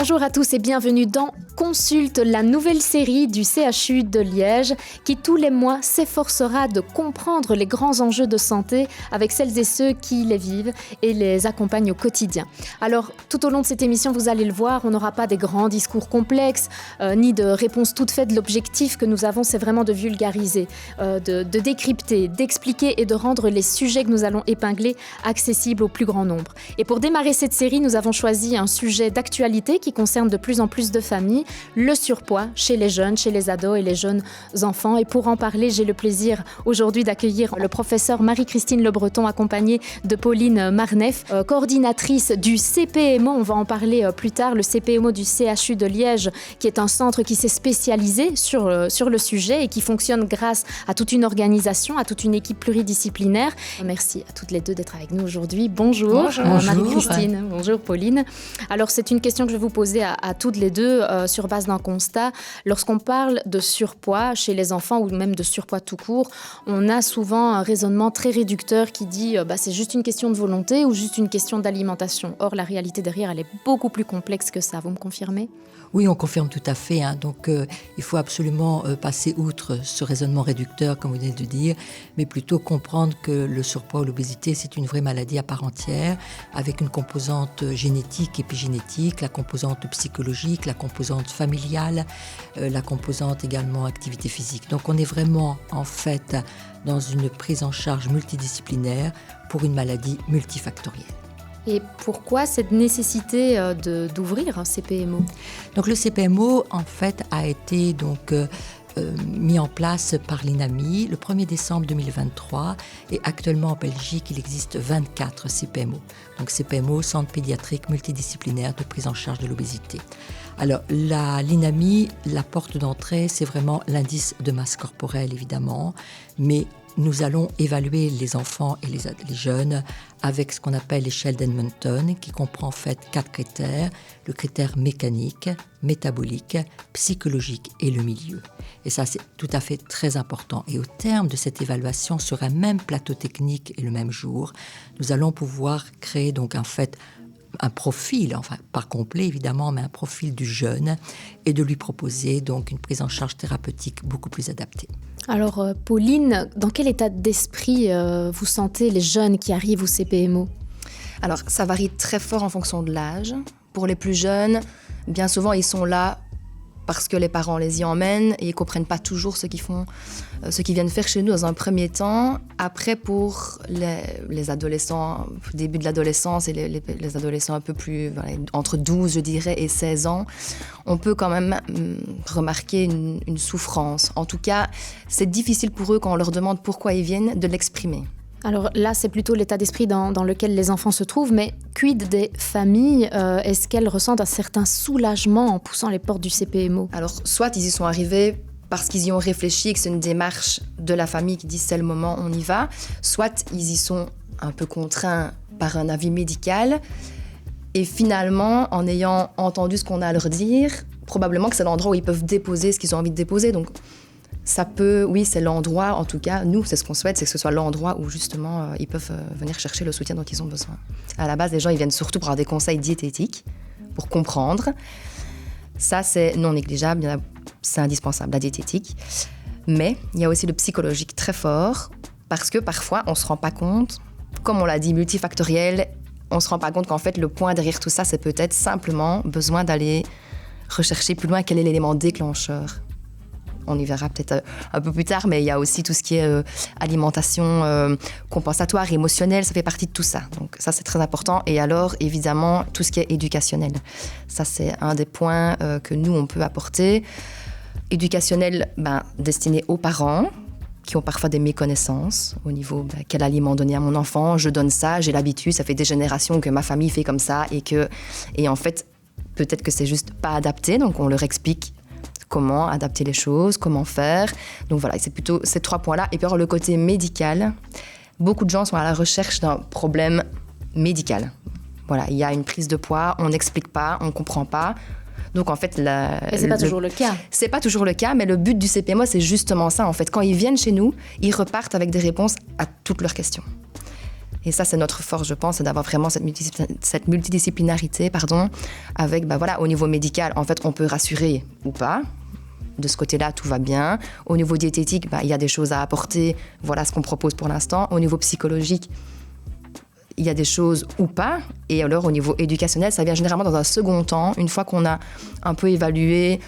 Bonjour à tous et bienvenue dans Consulte, la nouvelle série du CHU de Liège qui tous les mois s'efforcera de comprendre les grands enjeux de santé avec celles et ceux qui les vivent et les accompagnent au quotidien. Alors tout au long de cette émission, vous allez le voir, on n'aura pas des grands discours complexes ni de réponses toutes faites. L'objectif que nous avons, c'est vraiment de vulgariser, de décrypter, d'expliquer et de rendre les sujets que nous allons épingler accessibles au plus grand nombre. Et pour démarrer cette série, nous avons choisi un sujet d'actualité qui concerne de plus en plus de familles, le surpoids chez les jeunes, chez les ados et les jeunes enfants. Et pour en parler, j'ai le plaisir aujourd'hui d'accueillir le professeur Marie-Christine Lebreton, accompagnée de Pauline Marnef, coordinatrice du CPMO. On va en parler plus tard, le CPMO du CHU de Liège, qui est un centre qui s'est spécialisé sur le sujet et qui fonctionne grâce à toute une organisation, à toute une équipe pluridisciplinaire. Merci à toutes les deux d'être avec nous aujourd'hui. Bonjour, Marie-Christine. Bonjour Pauline. Alors c'est une question que je vais vous poser à toutes les deux sur base d'un constat. Lorsqu'on parle de surpoids chez les enfants ou même de surpoids tout court, on a souvent un raisonnement très réducteur qui dit c'est juste une question de volonté ou juste une question d'alimentation. Or la réalité derrière, elle est beaucoup plus complexe que ça. Vous me confirmez ? Oui, on confirme tout à fait. Donc, il faut absolument passer outre ce raisonnement réducteur, comme vous venez de dire, mais plutôt comprendre que le surpoids ou l'obésité, c'est une vraie maladie à part entière, avec une composante génétique, épigénétique, la composante psychologique, la composante familiale, la composante également activité physique. Donc, on est vraiment, en fait, dans une prise en charge multidisciplinaire pour une maladie multifactorielle. Et pourquoi cette nécessité d'ouvrir un CPMO ? Donc le CPMO, en fait, a été mis en place par l'INAMI le 1er décembre 2023 et actuellement en Belgique, il existe 24 CPMO. Donc CPMO, Centre pédiatrique multidisciplinaire de prise en charge de l'obésité. Alors l'INAMI, la porte d'entrée, c'est vraiment l'indice de masse corporelle évidemment, mais nous allons évaluer les enfants et les jeunes avec ce qu'on appelle l'échelle d'Edmonton, qui comprend en fait 4 critères, le critère mécanique, métabolique, psychologique et le milieu. Et ça, c'est tout à fait très important. Et au terme de cette évaluation, sur un même plateau technique et le même jour, nous allons pouvoir créer donc en fait un profil, enfin pas complet évidemment, mais un profil du jeune et de lui proposer donc une prise en charge thérapeutique beaucoup plus adaptée. Alors Pauline, dans quel état d'esprit vous sentez les jeunes qui arrivent au CPMO ? Alors ça varie très fort en fonction de l'âge. Pour les plus jeunes, bien souvent ils sont là parce que les parents les y emmènent et ils ne comprennent pas toujours ce qu'ils viennent faire chez nous dans un premier temps. Après, pour les adolescents, début de l'adolescence et les adolescents un peu plus, entre 12, je dirais, et 16 ans, on peut quand même remarquer une souffrance. En tout cas, c'est difficile pour eux quand on leur demande pourquoi ils viennent de l'exprimer. Alors là, c'est plutôt l'état d'esprit dans lequel les enfants se trouvent, mais quid des familles ? Est-ce qu'elles ressentent un certain soulagement en poussant les portes du CPMO ? Alors, soit ils y sont arrivés parce qu'ils y ont réfléchi et que c'est une démarche de la famille qui dit c'est le moment, on y va, soit ils y sont un peu contraints par un avis médical et finalement, en ayant entendu ce qu'on a à leur dire, probablement que c'est l'endroit où ils peuvent déposer ce qu'ils ont envie de déposer. Donc, ça peut, oui, c'est l'endroit, en tout cas, nous, c'est ce qu'on souhaite, c'est que ce soit l'endroit où justement ils peuvent venir chercher le soutien dont ils ont besoin. À la base, les gens, ils viennent surtout pour avoir des conseils diététiques, pour comprendre. Ça, c'est non négligeable, c'est indispensable, la diététique. Mais il y a aussi le psychologique très fort, parce que parfois, on ne se rend pas compte, comme on l'a dit, multifactoriel, on ne se rend pas compte qu'en fait, le point derrière tout ça, c'est peut-être simplement besoin d'aller rechercher plus loin quel est l'élément déclencheur. On y verra peut-être un peu plus tard, mais il y a aussi tout ce qui est alimentation compensatoire, émotionnelle, ça fait partie de tout ça. Donc ça, c'est très important. Et alors, évidemment, tout ce qui est éducationnel. Ça, c'est un des points que nous, on peut apporter. Éducationnel, destiné aux parents, qui ont parfois des méconnaissances au niveau quel aliment donner à mon enfant, je donne ça, j'ai l'habitude, ça fait des générations que ma famille fait comme ça, et en fait, peut-être que c'est juste pas adapté, donc on leur explique comment adapter les choses, comment faire. Donc voilà, c'est plutôt ces 3 points-là. Et puis alors le côté médical, beaucoup de gens sont à la recherche d'un problème médical. Voilà, il y a une prise de poids, on n'explique pas, on ne comprend pas. Donc en fait, c'est pas toujours le cas. C'est pas toujours le cas, mais le but du CPMO, c'est justement ça. En fait, quand ils viennent chez nous, ils repartent avec des réponses à toutes leurs questions. Et ça, c'est notre force, je pense, c'est d'avoir vraiment cette multidisciplinarité, avec, au niveau médical, en fait, on peut rassurer ou pas. De ce côté-là, tout va bien. Au niveau diététique, il y a des choses à apporter. Voilà ce qu'on propose pour l'instant. Au niveau psychologique, il y a des choses ou pas. Et alors, au niveau éducationnel, ça vient généralement dans un second temps, une fois qu'on a un peu évalué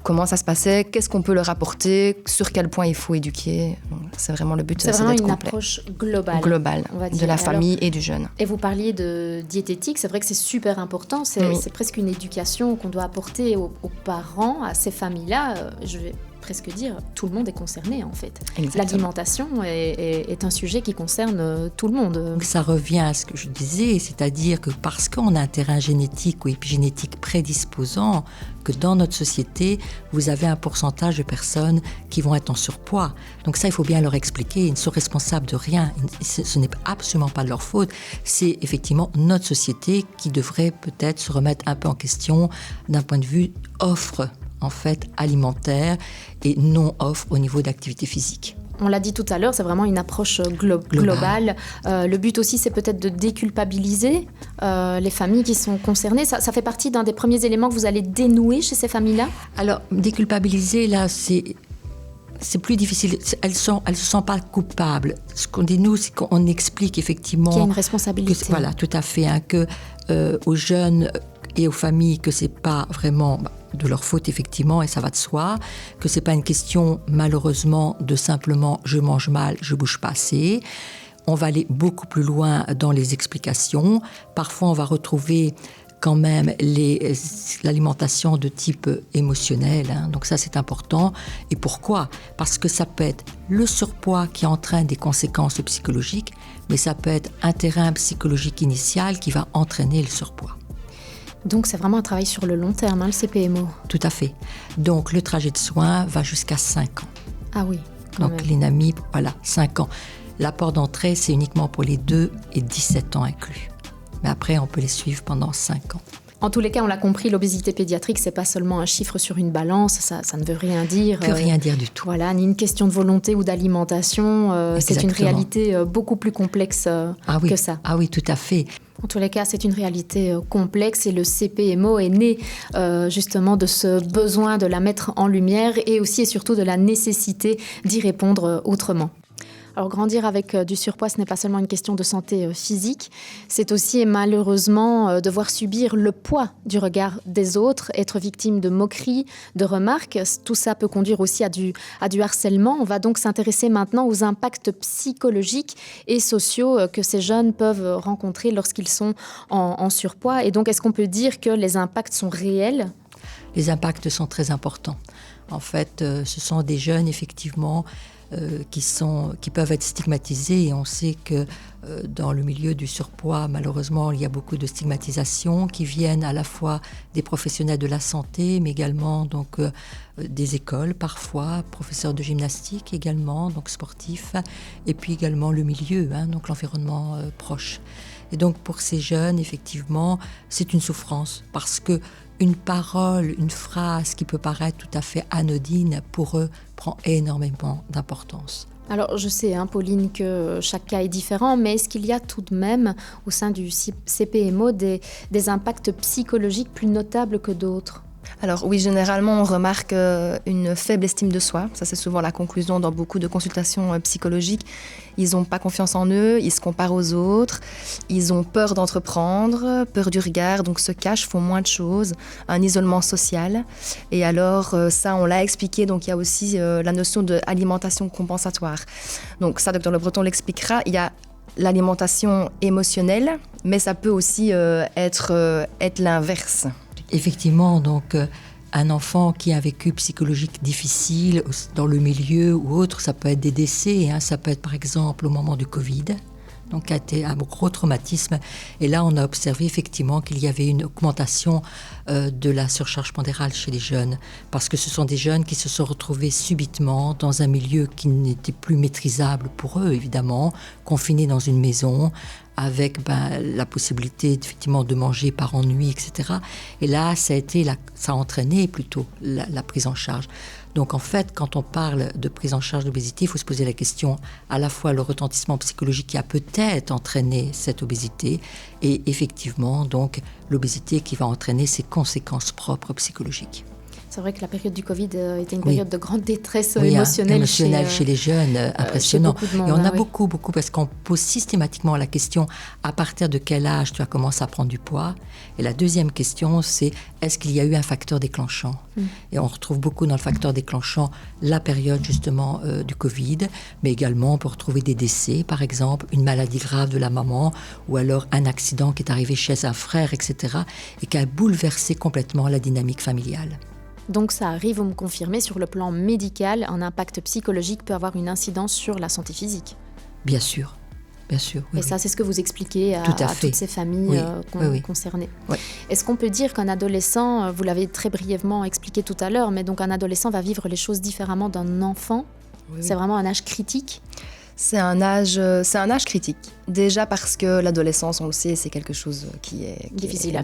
comment ça se passait, qu'est-ce qu'on peut leur apporter, sur quel point il faut éduquer. Donc, c'est vraiment le but, c'est vraiment d'être une complet. Approche globale On va dire. De la famille et du jeune. Et vous parliez de diététique, c'est vrai que c'est super important, c'est presque une éducation qu'on doit apporter aux parents, à ces familles-là. Je vais presque dire, tout le monde est concerné en fait. Exactement. L'alimentation est un sujet qui concerne tout le monde. Donc ça revient à ce que je disais, c'est-à-dire que parce qu'on a un terrain génétique ou épigénétique prédisposant, que dans notre société, vous avez un pourcentage de personnes qui vont être en surpoids. Donc ça, il faut bien leur expliquer, ils ne sont responsables de rien, ce n'est absolument pas de leur faute, c'est effectivement notre société qui devrait peut-être se remettre un peu en question d'un point de vue offre en fait alimentaire et non offre au niveau d'activité physique. On l'a dit tout à l'heure, c'est vraiment une approche globale. Le but aussi, c'est peut-être de déculpabiliser les familles qui sont concernées. Ça fait partie d'un des premiers éléments que vous allez dénouer chez ces familles-là ? Alors, déculpabiliser, là, c'est plus difficile. Elles ne se sentent pas coupables. Ce qu'on dit, nous, c'est qu'on explique effectivement... Qu'il y a une responsabilité. Voilà, tout à fait. Que aux jeunes et aux familles, que ce n'est pas vraiment... de leur faute effectivement, et ça va de soi, que c'est pas une question malheureusement de simplement je mange mal, je bouge pas assez. On va aller beaucoup plus loin dans les explications. Parfois on va retrouver quand même l'alimentation de type émotionnel, donc ça c'est important. Et pourquoi ? Parce que ça peut être le surpoids qui entraîne des conséquences psychologiques, mais ça peut être un terrain psychologique initial qui va entraîner le surpoids. Donc c'est vraiment un travail sur le long terme, le CPMO. Tout à fait. Donc le trajet de soins va jusqu'à 5 ans. Ah oui, donc l'INAMI, 5 ans. L'apport d'entrée, c'est uniquement pour les 2 et 17 ans inclus. Mais après, on peut les suivre pendant 5 ans. En tous les cas, on l'a compris, l'obésité pédiatrique, c'est pas seulement un chiffre sur une balance, ça ne veut rien dire. Rien dire du tout. Voilà, ni une question de volonté ou d'alimentation. C'est une réalité beaucoup plus complexe que ça. Ah oui, tout à fait. En tous les cas, c'est une réalité complexe et le CPMO est né justement de ce besoin de la mettre en lumière et aussi et surtout de la nécessité d'y répondre autrement. Alors grandir avec du surpoids, ce n'est pas seulement une question de santé physique, c'est aussi malheureusement devoir subir le poids du regard des autres, être victime de moqueries, de remarques. Tout ça peut conduire aussi à du harcèlement. On va donc s'intéresser maintenant aux impacts psychologiques et sociaux que ces jeunes peuvent rencontrer lorsqu'ils sont en surpoids. Et donc, est-ce qu'on peut dire que les impacts sont réels ? Les impacts sont très importants. En fait, ce sont des jeunes, effectivement, qui peuvent être stigmatisés, et on sait que dans le milieu du surpoids, malheureusement, il y a beaucoup de stigmatisation qui viennent à la fois des professionnels de la santé, mais également donc, des écoles parfois, professeurs de gymnastique également, donc sportifs, et puis également le milieu, donc l'environnement proche. Et donc pour ces jeunes, effectivement, c'est une souffrance parce que une parole, une phrase qui peut paraître tout à fait anodine, pour eux, prend énormément d'importance. Alors, je sais, Pauline, que chaque cas est différent, mais est-ce qu'il y a tout de même, au sein du CPMO, des impacts psychologiques plus notables que d'autres ? Alors oui, généralement, on remarque une faible estime de soi. Ça, c'est souvent la conclusion dans beaucoup de consultations psychologiques. Ils n'ont pas confiance en eux, ils se comparent aux autres, ils ont peur d'entreprendre, peur du regard, donc se cachent, font moins de choses, un isolement social. Et alors, ça, on l'a expliqué, donc il y a aussi la notion d'alimentation compensatoire. Donc ça, Dr Le Breton l'expliquera, il y a l'alimentation émotionnelle, mais ça peut aussi être l'inverse. Effectivement, donc un enfant qui a un vécu psychologique difficile dans le milieu ou autre, ça peut être des décès, ça peut être par exemple au moment du Covid, donc a été un gros traumatisme. Et là, on a observé effectivement qu'il y avait une augmentation de la surcharge pondérale chez les jeunes, parce que ce sont des jeunes qui se sont retrouvés subitement dans un milieu qui n'était plus maîtrisable pour eux, évidemment, confinés dans une maison, avec la possibilité effectivement de manger par ennui, etc. Et là, ça a entraîné plutôt la prise en charge. Donc en fait, quand on parle de prise en charge d'obésité, il faut se poser la question à la fois le retentissement psychologique qui a peut-être entraîné cette obésité et effectivement donc l'obésité qui va entraîner ses conséquences propres psychologiques. C'est vrai que la période du Covid était une période de grande détresse oui, émotionnelle chez les jeunes, impressionnant. Chez beaucoup de monde, et on a beaucoup, parce qu'on pose systématiquement la question à partir de quel âge tu as commencé à prendre du poids. Et la deuxième question, c'est est-ce qu'il y a eu un facteur déclenchant ? Et on retrouve beaucoup dans le facteur déclenchant la période justement du Covid, mais également on peut retrouver des décès, par exemple, une maladie grave de la maman, ou alors un accident qui est arrivé chez un frère, etc., et qui a bouleversé complètement la dynamique familiale. Donc ça arrive, vous me confirmez, sur le plan médical, un impact psychologique peut avoir une incidence sur la santé physique. Bien sûr. Oui, et ça, c'est ce que vous expliquez à toutes ces familles concernées. Oui. Est-ce qu'on peut dire qu'un adolescent, vous l'avez très brièvement expliqué tout à l'heure, mais donc un adolescent va vivre les choses différemment d'un enfant ? Oui. C'est vraiment un âge critique ? C'est un âge critique. Déjà parce que l'adolescence, on le sait, c'est quelque chose qui est difficile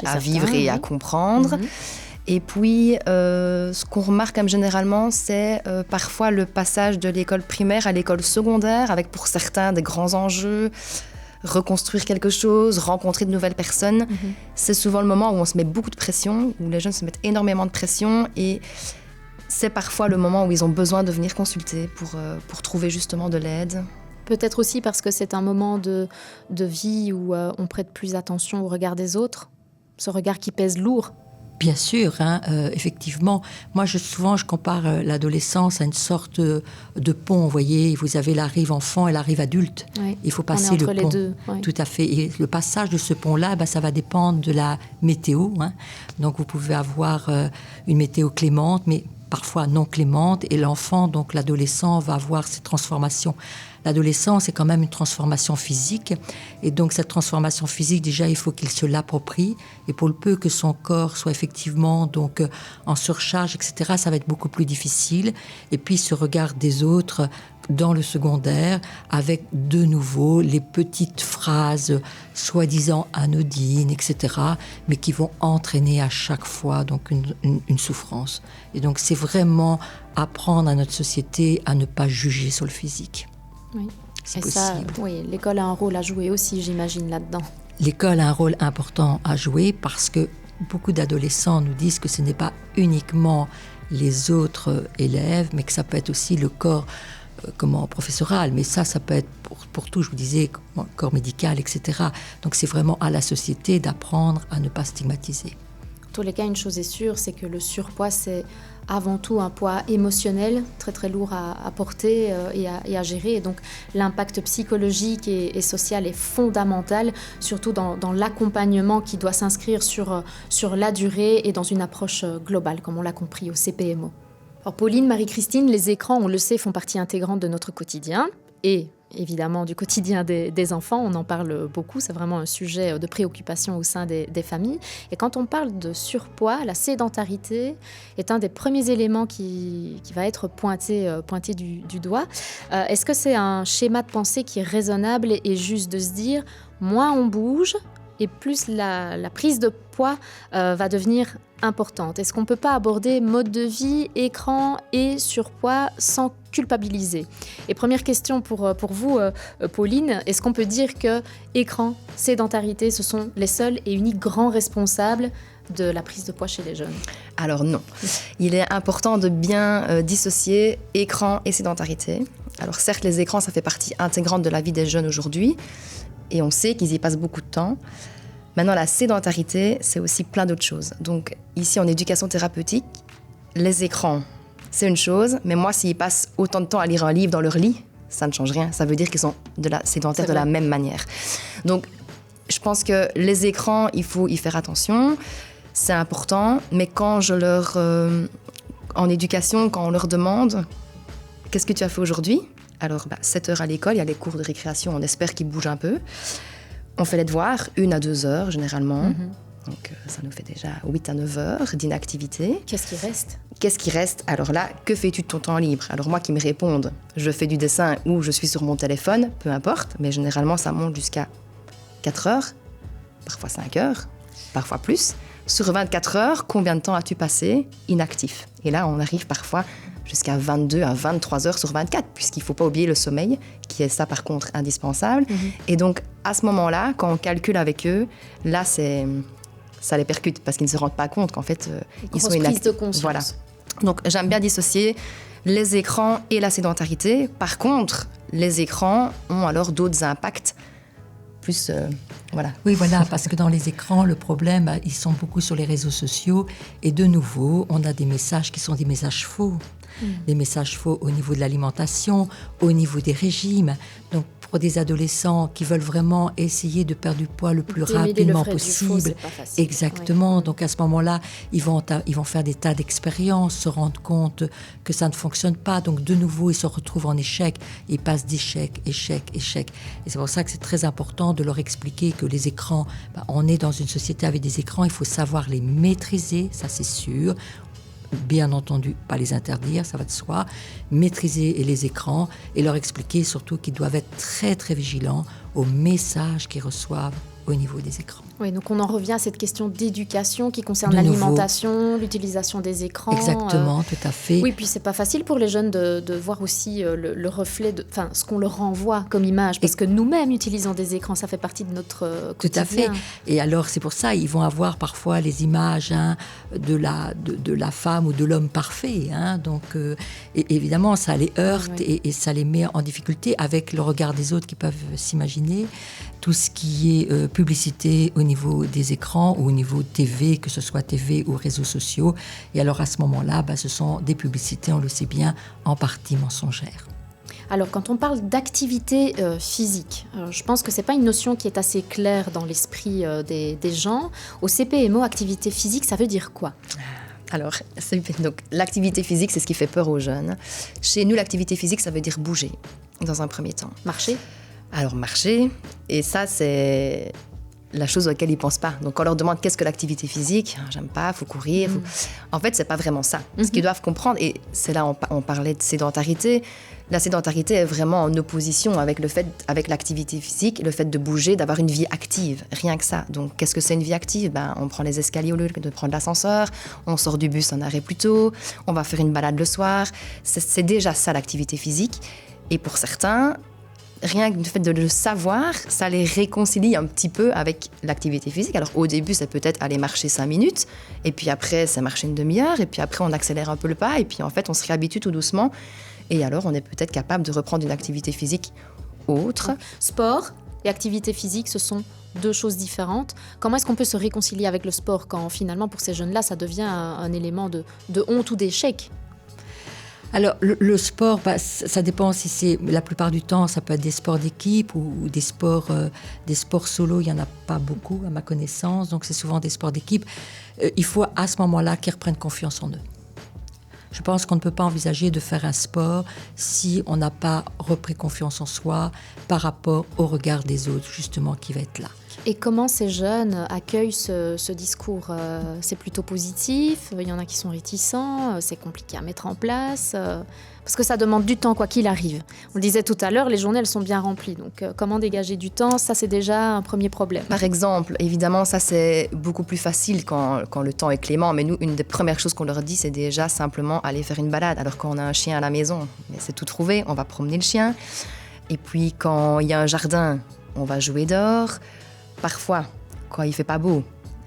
à vivre et à comprendre. Et puis, ce qu'on remarque comme généralement, c'est parfois le passage de l'école primaire à l'école secondaire, avec pour certains des grands enjeux, reconstruire quelque chose, rencontrer de nouvelles personnes. C'est souvent le moment où on se met beaucoup de pression, où les jeunes se mettent énormément de pression, et c'est parfois le moment où ils ont besoin de venir consulter pour trouver justement de l'aide. Peut-être aussi parce que c'est un moment de vie où on prête plus attention au regard des autres, ce regard qui pèse lourd. Bien sûr, effectivement. Moi, souvent, je compare l'adolescence à une sorte de pont. Vous voyez, vous avez la rive enfant et la rive adulte. Oui, il faut passer le pont. Les deux. Oui. Tout à fait. Et le passage de ce pont-là, ça va dépendre de la météo. Donc, vous pouvez avoir une météo clémente, mais parfois non clémente. Et l'enfant, donc l'adolescent, va avoir ces transformations. L'adolescence, c'est quand même une transformation physique. Et donc, cette transformation physique, déjà, il faut qu'il se l'approprie. Et pour le peu que son corps soit effectivement donc, en surcharge, etc., ça va être beaucoup plus difficile. Et puis, ce regard des autres dans le secondaire, avec de nouveau les petites phrases soi-disant anodines, etc., mais qui vont entraîner à chaque fois donc, une souffrance. Et donc, c'est vraiment apprendre à notre société à ne pas juger sur le physique. Oui. C'est et possible. Ça, oui, l'école a un rôle à jouer aussi, j'imagine, là-dedans. L'école a un rôle important à jouer parce que beaucoup d'adolescents nous disent que ce n'est pas uniquement les autres élèves, mais que ça peut être aussi le corps professoral. Mais ça peut être pour tout, je vous disais, corps médical, etc. Donc c'est vraiment à la société d'apprendre à ne pas stigmatiser. En tous les cas, une chose est sûre, c'est que le surpoids, c'est avant tout un poids émotionnel, très très lourd à porter et à gérer. Et donc l'impact psychologique et social est fondamental, surtout dans l'accompagnement qui doit s'inscrire sur la durée et dans une approche globale, comme on l'a compris au CPMO. Alors Pauline, Marie-Christine, les écrans, on le sait, font partie intégrante de notre quotidien et évidemment du quotidien des enfants. On en parle beaucoup, c'est vraiment un sujet de préoccupation au sein des familles. Et quand on parle de surpoids, la sédentarité est un des premiers éléments qui va être pointé du doigt. Est-ce que c'est un schéma de pensée qui est raisonnable et juste de se dire moins on bouge et plus la prise de poids va devenir importante? Est-ce qu'on ne peut pas aborder mode de vie, écran et surpoids sans culpabiliser? Et première question pour vous, Pauline, est-ce qu'on peut dire que écran, sédentarité, ce sont les seuls et uniques grands responsables de la prise de poids chez les jeunes? Alors non. Il est important de bien dissocier écran et sédentarité. Alors certes, les écrans, ça fait partie intégrante de la vie des jeunes aujourd'hui et on sait qu'ils y passent beaucoup de temps. Maintenant, la sédentarité, c'est aussi plein d'autres choses. Donc, ici, en éducation thérapeutique, les écrans, c'est une chose, mais moi, s'ils passent autant de temps à lire un livre dans leur lit, ça ne change rien. Ça veut dire qu'ils sont sédentaires de la même manière. Donc, je pense que les écrans, il faut y faire attention. C'est important, mais quand en éducation, quand on leur demande « Qu'est-ce que tu as fait aujourd'hui ?» Alors, 7 heures à l'école, il y a les cours de récréation, on espère qu'ils bougent un peu. On fait les devoirs, 1 à 2 heures généralement. Donc ça nous fait déjà 8 à 9 heures d'inactivité. Qu'est-ce qui reste? Alors là, que fais-tu de ton temps libre? Alors moi qui me répondent, je fais du dessin ou je suis sur mon téléphone, peu importe, mais généralement ça monte jusqu'à 4 heures, parfois 5 heures, parfois plus. Sur 24 heures, combien de temps as-tu passé inactif? Et là, on arrive parfois jusqu'à 22 à 23 heures sur 24, puisqu'il ne faut pas oublier le sommeil, qui est ça par contre indispensable. Et donc, à ce moment-là, quand on calcule avec eux, là, ça les percute, parce qu'ils ne se rendent pas compte qu'en fait, ils sont inactifs. Prise de conscience. Voilà. Donc, j'aime bien dissocier les écrans et la sédentarité. Par contre, les écrans ont alors d'autres impacts plus... voilà. Oui, voilà, parce que dans les écrans, le problème, ils sont beaucoup sur les réseaux sociaux. Et de nouveau, on a des messages qui sont des messages faux. Des messages faux au niveau de l'alimentation, au niveau des régimes. Donc, pour des adolescents qui veulent vraiment essayer de perdre du poids le plus rapidement possible. C'est pas facile. Exactement. Ouais. Donc, à ce moment-là, ils vont faire des tas d'expériences, se rendre compte que ça ne fonctionne pas. Donc, de nouveau, ils se retrouvent en échec. Ils passent d'échec, échec, échec. Et c'est pour ça que c'est très important de leur expliquer que les écrans, on est dans une société avec des écrans, il faut savoir les maîtriser, ça c'est sûr. Bien entendu, pas les interdire, ça va de soi, maîtriser les écrans et leur expliquer surtout qu'ils doivent être très très vigilants aux messages qu'ils reçoivent au niveau des écrans. Oui, donc on en revient à cette question d'éducation qui concerne De nouveau. l'alimentation, l'utilisation des écrans. Exactement, tout à fait. Oui, puis c'est pas facile pour les jeunes de voir aussi le reflet, ce qu'on leur renvoie comme image, parce que nous-mêmes utilisons des écrans, ça fait partie de notre quotidien. Tout à fait. Et alors, c'est pour ça, ils vont avoir parfois les images de la femme ou de l'homme parfait. Donc, et évidemment, ça les heurte et ça les met en difficulté avec le regard des autres qui peuvent s'imaginer. Tout ce qui est publicité au niveau des écrans ou au niveau TV, que ce soit TV ou réseaux sociaux. Et alors, à ce moment-là, ce sont des publicités, on le sait bien, en partie mensongères. Alors, quand on parle d'activité physique, je pense que ce n'est pas une notion qui est assez claire dans l'esprit des gens. Au CPMO, activité physique, ça veut dire quoi ? Alors, donc, l'activité physique, c'est ce qui fait peur aux jeunes. Chez nous, l'activité physique, ça veut dire bouger, dans un premier temps. Marcher ? Alors, marcher, et ça, c'est la chose à laquelle ils ne pensent pas. Donc, on leur demande qu'est-ce que l'activité physique, j'aime pas, il faut courir. En fait, ce n'est pas vraiment ça. Ce qu'ils doivent comprendre, et c'est là on parlait de sédentarité, la sédentarité est vraiment en opposition avec l'activité physique, le fait de bouger, d'avoir une vie active, rien que ça. Donc, qu'est-ce que c'est une vie active ? On prend les escaliers au lieu de prendre l'ascenseur, on sort du bus un arrêt plus tôt, on va faire une balade le soir. C'est déjà ça, l'activité physique. Et pour certains, rien que le fait de le savoir, ça les réconcilie un petit peu avec l'activité physique. Alors au début, c'est peut-être aller marcher 5 minutes, et puis après, c'est marcher une demi-heure, et puis après, on accélère un peu le pas, et puis en fait, on se réhabitue tout doucement. Et alors, on est peut-être capable de reprendre une activité physique autre. Sport et activité physique, ce sont deux choses différentes. Comment est-ce qu'on peut se réconcilier avec le sport quand finalement, pour ces jeunes-là, ça devient un élément de honte ou d'échec ? Alors, le sport, ça dépend si c'est... La plupart du temps, ça peut être des sports d'équipe ou des sports solo. Il n'y en a pas beaucoup, à ma connaissance. Donc, c'est souvent des sports d'équipe. Il faut, à ce moment-là, qu'ils reprennent confiance en eux. Je pense qu'on ne peut pas envisager de faire un sport si on n'a pas repris confiance en soi par rapport au regard des autres, justement, qui va être là. Et comment ces jeunes accueillent ce discours ? C'est plutôt positif, il y en a qui sont réticents, c'est compliqué à mettre en place, parce que ça demande du temps quoi qu'il arrive. On le disait tout à l'heure, les journées elles sont bien remplies, donc comment dégager du temps, ça c'est déjà un premier problème. Par exemple, évidemment ça c'est beaucoup plus facile quand le temps est clément, mais nous une des premières choses qu'on leur dit c'est déjà simplement aller faire une balade, alors qu'on a un chien à la maison, mais c'est tout trouvé, on va promener le chien, et puis quand il y a un jardin, on va jouer dehors. Parfois, quand il ne fait pas beau,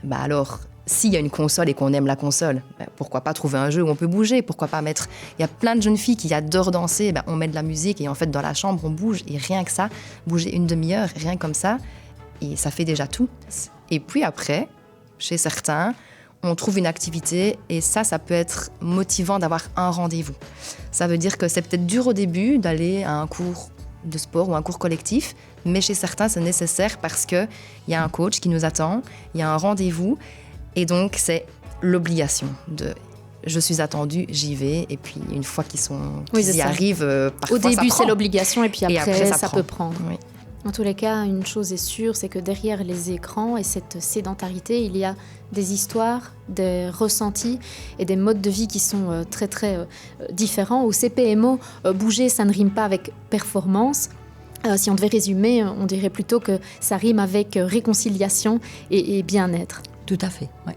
alors, s'il y a une console et qu'on aime la console, pourquoi pas trouver un jeu où on peut bouger ? Pourquoi pas mettre... Il y a plein de jeunes filles qui adorent danser, on met de la musique et en fait, dans la chambre, on bouge. Et rien que ça, bouger une demi-heure, rien comme ça, et ça fait déjà tout. Et puis après, chez certains, on trouve une activité et ça peut être motivant d'avoir un rendez-vous. Ça veut dire que c'est peut-être dur au début d'aller à un cours de sport ou un cours collectif, mais chez certains, c'est nécessaire parce qu'il y a un coach qui nous attend, il y a un rendez-vous, et donc c'est l'obligation de « je suis attendu, j'y vais », et puis une fois qu'ils y arrivent, parfois au début, ça prend. c'est l'obligation, et puis après ça prend. peut prendre. Oui. En tous les cas, une chose est sûre, c'est que derrière les écrans et cette sédentarité, il y a des histoires, des ressentis et des modes de vie qui sont très très différents. Au CPMO, bouger, ça ne rime pas avec performance. Si on devait résumer, on dirait plutôt que ça rime avec réconciliation et bien-être. Tout à fait, oui.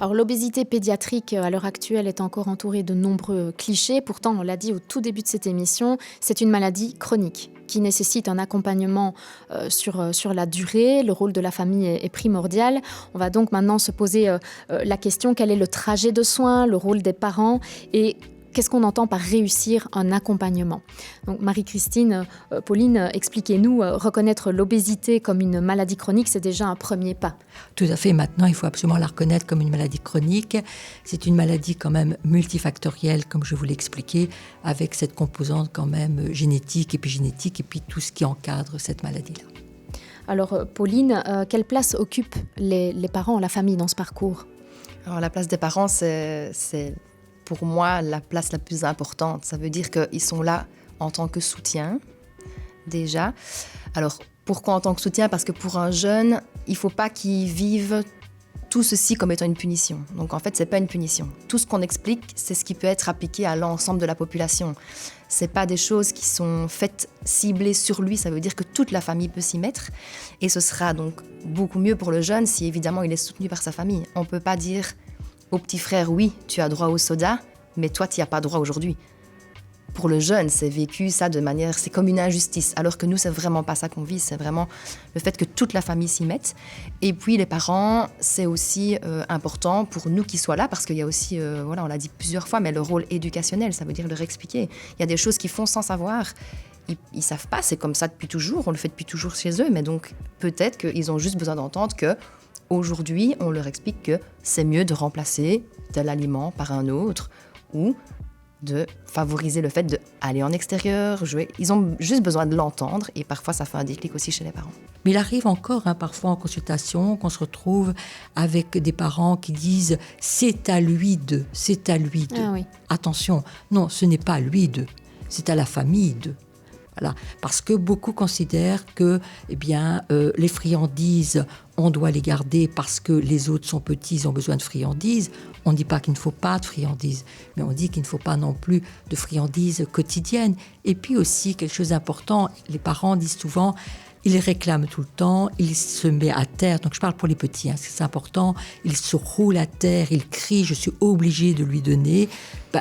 Alors l'obésité pédiatrique à l'heure actuelle est encore entourée de nombreux clichés. Pourtant, on l'a dit au tout début de cette émission, c'est une maladie chronique qui nécessite un accompagnement sur la durée. Le rôle de la famille est primordial. On va donc maintenant se poser la question, quel est le trajet de soins, le rôle des parents et qu'est-ce qu'on entend par réussir un accompagnement? Donc Marie-Christine, Pauline, expliquez-nous, reconnaître l'obésité comme une maladie chronique, c'est déjà un premier pas. Tout à fait. Maintenant, il faut absolument la reconnaître comme une maladie chronique. C'est une maladie quand même multifactorielle, comme je vous l'ai expliqué, avec cette composante quand même génétique, épigénétique, et puis tout ce qui encadre cette maladie-là. Alors Pauline, quelle place occupent les parents, la famille dans ce parcours? Alors la place des parents, c'est pour moi la place la plus importante. Ça veut dire qu'ils sont là en tant que soutien, déjà. Alors, pourquoi en tant que soutien? Parce que pour un jeune, il ne faut pas qu'il vive tout ceci comme étant une punition. Donc en fait, ce n'est pas une punition. Tout ce qu'on explique, c'est ce qui peut être appliqué à l'ensemble de la population. Ce n'est pas des choses qui sont faites ciblées sur lui. Ça veut dire que toute la famille peut s'y mettre. Et ce sera donc beaucoup mieux pour le jeune si évidemment il est soutenu par sa famille. On ne peut pas dire au petit frère, oui, tu as droit au soda, mais toi, tu n'y as pas droit aujourd'hui. Pour le jeune, c'est vécu ça de manière... C'est comme une injustice, alors que nous, c'est vraiment pas ça qu'on vit. C'est vraiment le fait que toute la famille s'y mette. Et puis, les parents, c'est aussi important pour nous qu'ils soient là, parce qu'il y a aussi, on l'a dit plusieurs fois, mais le rôle éducationnel, ça veut dire leur expliquer. Il y a des choses qu'ils font sans savoir. Ils ne savent pas, c'est comme ça depuis toujours, on le fait depuis toujours chez eux, mais donc peut-être qu'ils ont juste besoin d'entendre que aujourd'hui, on leur explique que c'est mieux de remplacer tel aliment par un autre ou de favoriser le fait d'aller en extérieur, jouer. Ils ont juste besoin de l'entendre et parfois ça fait un déclic aussi chez les parents. Mais il arrive encore parfois en consultation qu'on se retrouve avec des parents qui disent « c'est à lui de ». Ah oui. Attention, non, ce n'est pas à lui de, c'est à la famille de. Voilà. Parce que beaucoup considèrent que les friandises, on doit les garder parce que les autres sont petits, ils ont besoin de friandises. On ne dit pas qu'il ne faut pas de friandises, mais on dit qu'il ne faut pas non plus de friandises quotidiennes. Et puis aussi, quelque chose d'important, les parents disent souvent, ils réclament tout le temps, ils se mettent à terre. Donc je parle pour les petits, c'est important. Ils se roulent à terre, ils crient, je suis obligée de lui donner.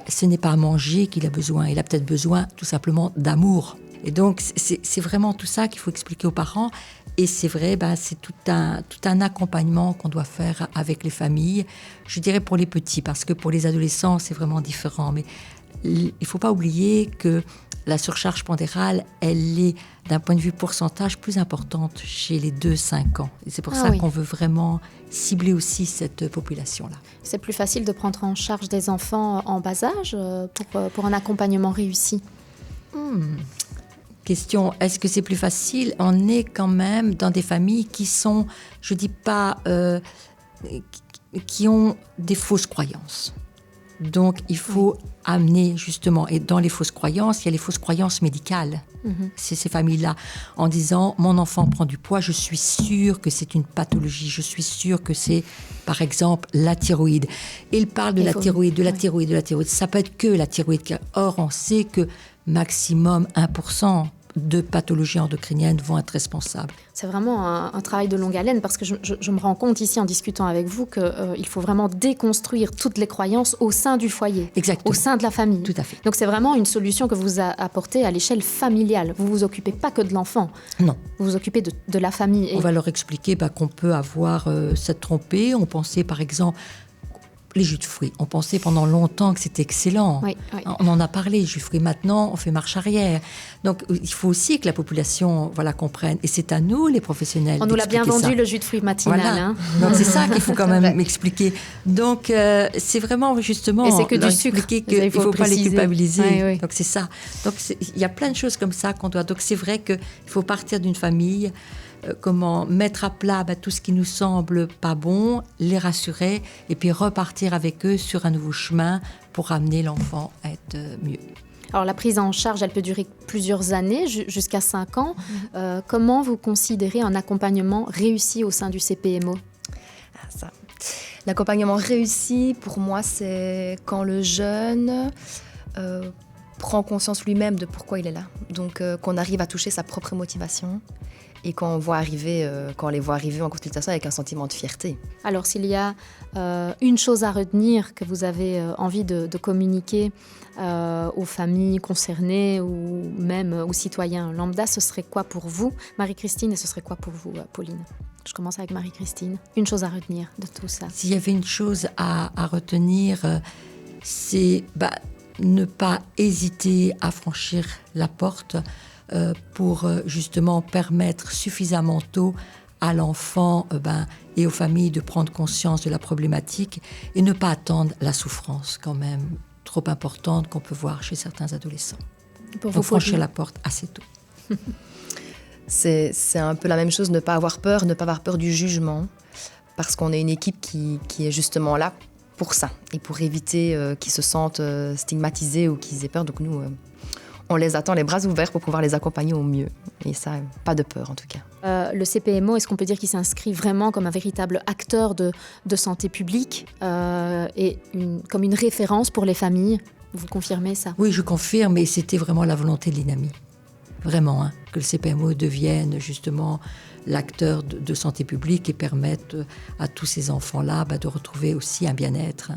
Ce n'est pas à manger qu'il a besoin, il a peut-être besoin tout simplement d'amour. Et donc, c'est vraiment tout ça qu'il faut expliquer aux parents. Et c'est vrai, c'est tout un accompagnement qu'on doit faire avec les familles. Je dirais pour les petits, parce que pour les adolescents, c'est vraiment différent. Mais il ne faut pas oublier que la surcharge pondérale, elle est, d'un point de vue pourcentage, plus importante chez les 2-5 ans. Et c'est pour ça qu'on veut vraiment cibler aussi cette population-là. C'est plus facile de prendre en charge des enfants en bas âge pour un accompagnement réussi? Question, est-ce que c'est plus facile? On est quand même dans des familles qui sont, je dis pas, qui ont des fausses croyances. Donc, il faut amener justement, et dans les fausses croyances, il y a les fausses croyances médicales. C'est ces familles-là, en disant, mon enfant prend du poids, je suis sûre que c'est une pathologie, je suis sûre que c'est, par exemple, la thyroïde. Et il parle de la thyroïde, de la thyroïde, de la thyroïde. Ça peut être que la thyroïde. Or, on sait que maximum 1% de pathologies endocriniennes vont être responsables. C'est vraiment un travail de longue haleine parce que je me rends compte ici en discutant avec vous qu'il faut vraiment déconstruire toutes les croyances au sein du foyer, exactement, au sein de la famille. Tout à fait. Donc c'est vraiment une solution que vous apportez à l'échelle familiale. Vous ne vous occupez pas que de l'enfant. Non. Vous vous occupez de la famille. On va leur expliquer qu'on peut avoir cette trompée. On pensait par exemple... Les jus de fruits, on pensait pendant longtemps que c'était excellent. Oui. On en a parlé, les jus de fruits. Maintenant, on fait marche arrière. Donc, il faut aussi que la population comprenne. Et c'est à nous, les professionnels, on nous l'a bien vendu, ça. Le jus de fruits matinal. Voilà. Donc, c'est ça qu'il faut quand même expliquer. Donc, c'est vraiment justement... Et c'est que du sucre. Qu'il ne faut pas les culpabiliser. Oui. Donc, c'est ça. Donc, il y a plein de choses comme ça qu'on doit... Donc, c'est vrai qu'il faut partir d'une famille... comment mettre à plat tout ce qui nous semble pas bon, les rassurer et puis repartir avec eux sur un nouveau chemin pour amener l'enfant à être mieux. Alors la prise en charge, elle peut durer plusieurs années, jusqu'à 5 ans. Comment vous considérez un accompagnement réussi au sein du CPMO ? Ça. L'accompagnement réussi, pour moi, c'est quand le jeune prend conscience lui-même de pourquoi il est là. Donc, qu'on arrive à toucher sa propre motivation et quand on les voit arriver en consultation avec un sentiment de fierté. Alors, s'il y a une chose à retenir que vous avez envie de communiquer aux familles concernées ou même aux citoyens lambda, ce serait quoi pour vous, Marie-Christine, et ce serait quoi pour vous, Pauline ? Je commence avec Marie-Christine. Une chose à retenir de tout ça. S'il y avait une chose à retenir, c'est ne pas hésiter à franchir la porte pour justement permettre suffisamment tôt à l'enfant et aux familles de prendre conscience de la problématique et ne pas attendre la souffrance quand même trop importante qu'on peut voir chez certains adolescents. Donc franchir la porte assez tôt. C'est un peu la même chose, ne pas avoir peur du jugement, parce qu'on est une équipe qui est justement là pour ça, et pour éviter qu'ils se sentent stigmatisés ou qu'ils aient peur. Donc nous, on les attend les bras ouverts pour pouvoir les accompagner au mieux. Et ça, pas de peur en tout cas. Le CPMO, est-ce qu'on peut dire qu'il s'inscrit vraiment comme un véritable acteur de santé publique et comme une référence pour les familles ? Vous confirmez ça ? Oui, je confirme, et c'était vraiment la volonté de l'INAMI. Vraiment, que le CPMO devienne justement l'acteur de santé publique et permette à tous ces enfants-là de retrouver aussi un bien-être.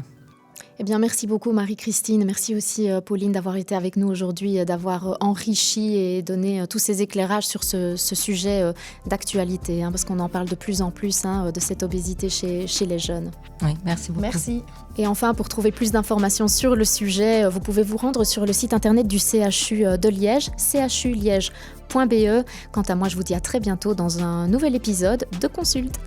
Eh bien, merci beaucoup Marie-Christine. Merci aussi Pauline d'avoir été avec nous aujourd'hui, d'avoir enrichi et donné tous ces éclairages sur ce sujet d'actualité, parce qu'on en parle de plus en plus de cette obésité chez les jeunes. Oui, merci beaucoup. Merci. Et enfin, pour trouver plus d'informations sur le sujet, vous pouvez vous rendre sur le site internet du CHU de Liège, chuliège.be. Quant à moi, je vous dis à très bientôt dans un nouvel épisode de Consulte.